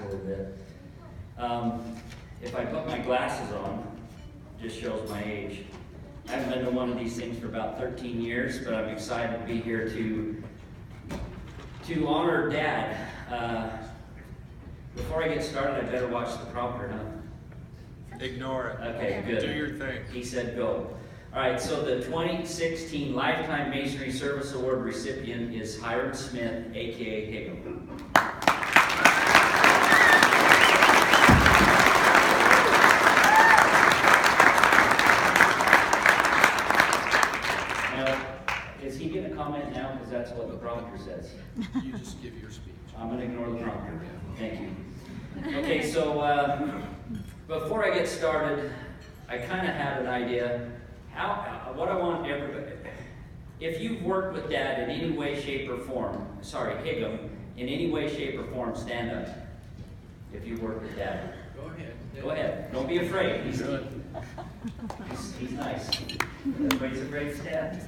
little bit. If I put my glasses on, it just shows my age. I haven't been to one of these things for about 13 years, but I'm excited to be here to honor Dad. Before I get started, I better watch the prompter, huh? Ignore it. Okay, good. Do your thing. He said go. All right, so the 2016 Lifetime Masonry Service Award recipient is Harv Smith, a.k.a. Higam. Now, is he going to comment now? Because that's what the prompter says. You just give your speech. I'm going to ignore the prompter. Thank you. Okay, so before I get started, I kind of had an idea. What I want everybody, if you've worked with Dad in any way, shape, or form, Higam, in any way, shape, or form, stand up. If you've worked with Dad. Go ahead. Go ahead. Don't be afraid. He's nice. Everybody's afraid to stand.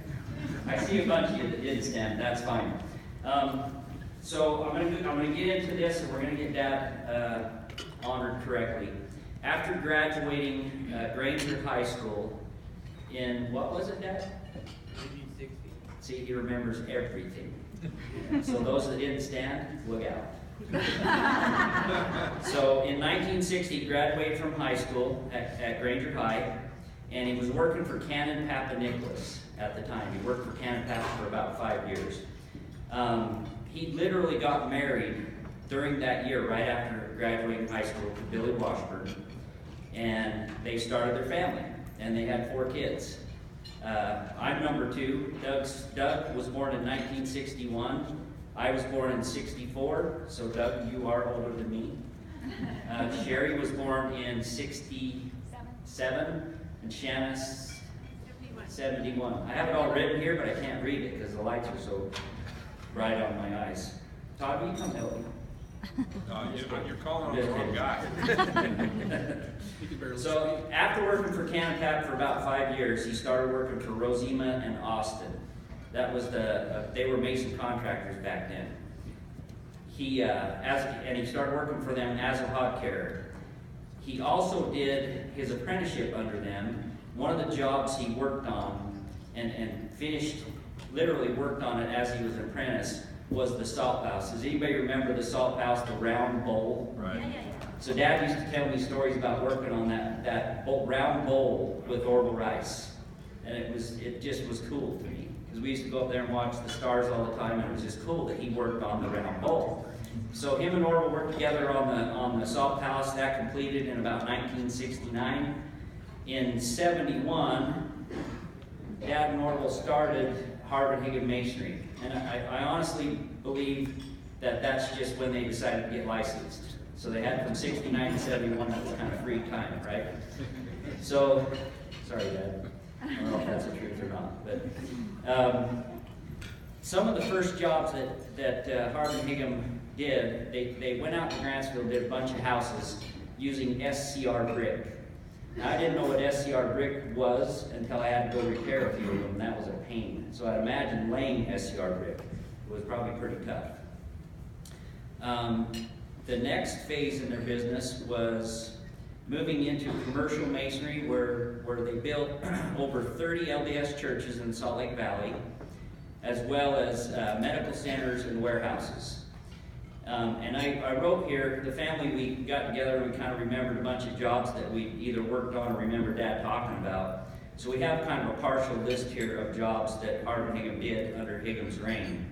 I see a bunch of you that didn't stand. That's fine. So I'm gonna get into this, and we're gonna get Dad honored correctly. After graduating Granger High School in, what was it, Dad? 1960. See, he remembers everything. So those that didn't stand, look out. So in 1960, he graduated from high school at Granger High, and he was working for Canon Papa Nicholas at the time. He worked for Canon Papa for about 5 years. He literally got married during that year, right after graduating high school, to Billy Washburn, and they started their family, and they had 4 kids. I'm number 2. Doug was born in 1961. I was born in 64, so Doug, you are older than me. Sherry was born in 67, and Shanna 71. I have it all written here, but I can't read it because the lights are so bright on my eyes. Todd, will you come help me? You're calling on the wrong guy. So after working for Canon Pap for about 5 years, he started working for Rosema and Austin. That was they were Mason contractors back then. He started working for them as a hod carrier. He also did his apprenticeship under them. One of the jobs he worked on and literally worked on it as he was an apprentice, was the salt house. Does anybody remember the salt house, the round bowl? Right. So Dad used to tell me stories about working on that round bowl with Orville rice. And it just was cool to me. Because we used to go up there and watch the stars all the time, and it was just cool that he worked on the round bowl. So him and Orville worked together on the salt house. That completed in about 1969. In 71, Dad and Orville started Harv and Higam Masonry. And I honestly believe that that's just when they decided to get licensed. So they had from 69 to 71, that was kind of free time, right? So, sorry, Dad. I don't know if that's the truth or not. But some of the first jobs that Harv and Higam did, they went out to Grantsville, did a bunch of houses using SCR brick. Now, I didn't know what SCR brick was until I had to go repair a few of them, and that was a pain. So I'd imagine laying SCR brick was probably pretty tough. The next phase in their business was moving into commercial masonry, where they built over 30 LDS churches in the Salt Lake Valley, as well as medical centers and warehouses. And I wrote here, the family, we got together and we kind of remembered a bunch of jobs that we either worked on or remember Dad talking about. So we have kind of a partial list here of jobs that Harv and Higam did under Higam's reign.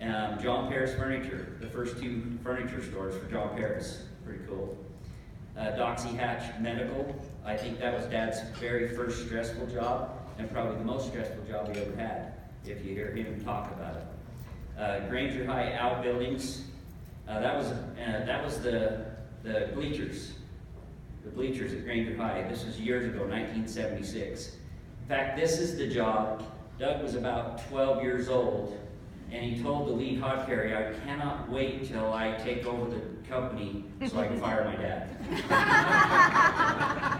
John Paris Furniture, the first 2 furniture stores for John Paris, pretty cool. Doxy Hatch Medical, I think that was Dad's very first stressful job, and probably the most stressful job he ever had, if you hear him talk about it. Granger High Outbuildings, that was the bleachers. The bleachers at Granger High. This was years ago, 1976. In fact, this is the job. Doug was about 12 years old, and he told the lead hod carrier, "I cannot wait till I take over the company so I can fire my dad."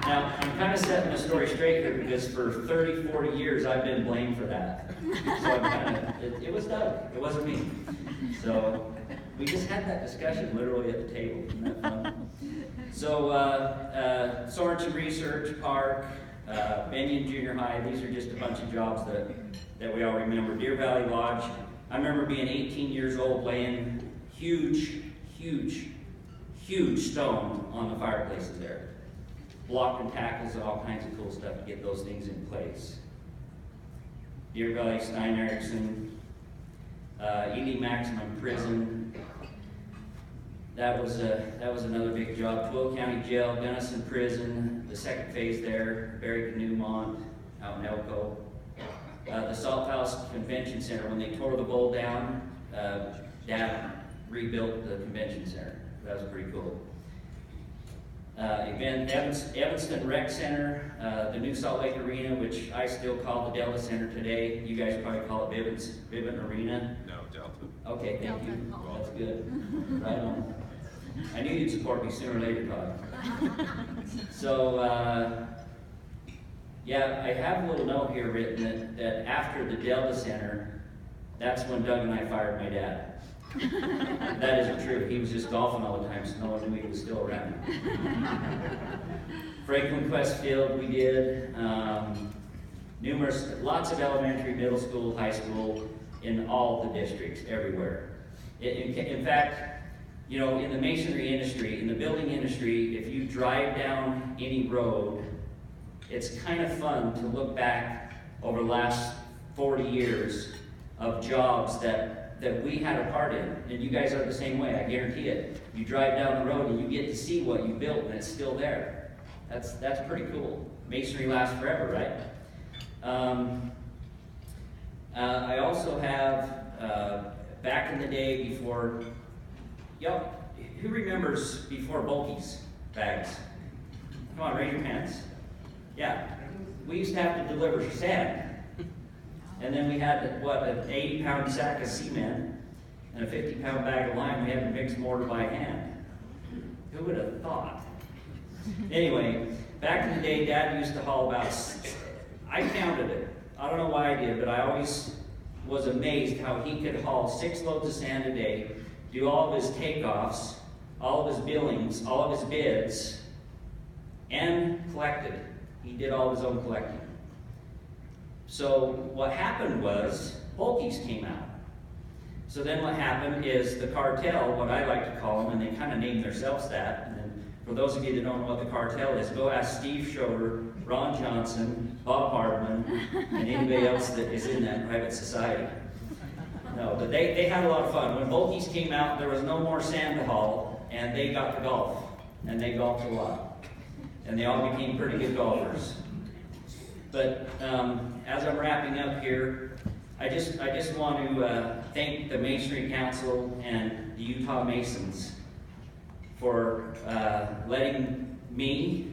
Now, I'm kind of setting the story straight here because for 30, 40 years I've been blamed for that. So it was Doug. It wasn't me. So we just had that discussion literally at the table. Isn't that So, Sorensen Research Park, Benyon Junior High, these are just a bunch of jobs that we all remember. Deer Valley Lodge, I remember being 18 years old laying huge stone on the fireplaces there. Block and tackles and all kinds of cool stuff to get those things in place. Deer Valley, Stein Erickson, Ely Maximum Prison. That was another big job. Twill County Jail, Denison Prison, the second phase there, Barry Newmont, out in Elko. The Salt House Convention Center, when they tore the bowl down, Dad rebuilt the convention center. That was pretty cool. Evanston Rec Center, the new Salt Lake Arena, which I still call the Delta Center today. You guys probably call it Vivint Arena. No, Delta. Okay, thank you. That's good. Right on. I knew you'd support me sooner or later, Todd. So, yeah, I have a little note here written that after the Delta Center, that's when Doug and I fired my dad. That isn't true. He was just golfing all the time, so no one knew he was still around. Franklin Quest Field we did. Lots of elementary, middle school, high school, in all the districts, everywhere. In fact, you know, in the masonry industry, in the building industry, if you drive down any road, it's kind of fun to look back over the last 40 years of jobs that we had a part in. And you guys are the same way, I guarantee it. You drive down the road and you get to see what you built and it's still there. That's pretty cool. Masonry lasts forever, right? I also have, back in the day before, who remembers before bulkies bags? Come on, raise your hands. Yeah, we used to have to deliver sand. And then we had, an 80-pound sack of cement and a 50-pound bag of lime. We had to mix mortar by hand. Who would have thought? Anyway, back in the day, Dad used to haul about, I counted it. I don't know why I did, but I always was amazed how he could haul 6 loads of sand a day, do all of his takeoffs, all of his billings, all of his bids, and collected. He did all of his own collecting. So what happened was, bulkies came out. So then what happened is the cartel, what I like to call them, and they kind of named themselves that, and then for those of you that don't know what the cartel is, go ask Steve Schroeder, Ron Johnson, Bob Hardman, and anybody else that is in that private society. No, but they had a lot of fun. When bulkies came out, there was no more sand to haul, and they got to golf, and they golfed a lot. And they all became pretty good golfers. But as I'm wrapping up here, I just want to thank the Masonry Council and the Utah Masons for letting me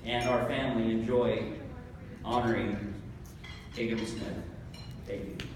and our family enjoy honoring Higam Smith. Thank you.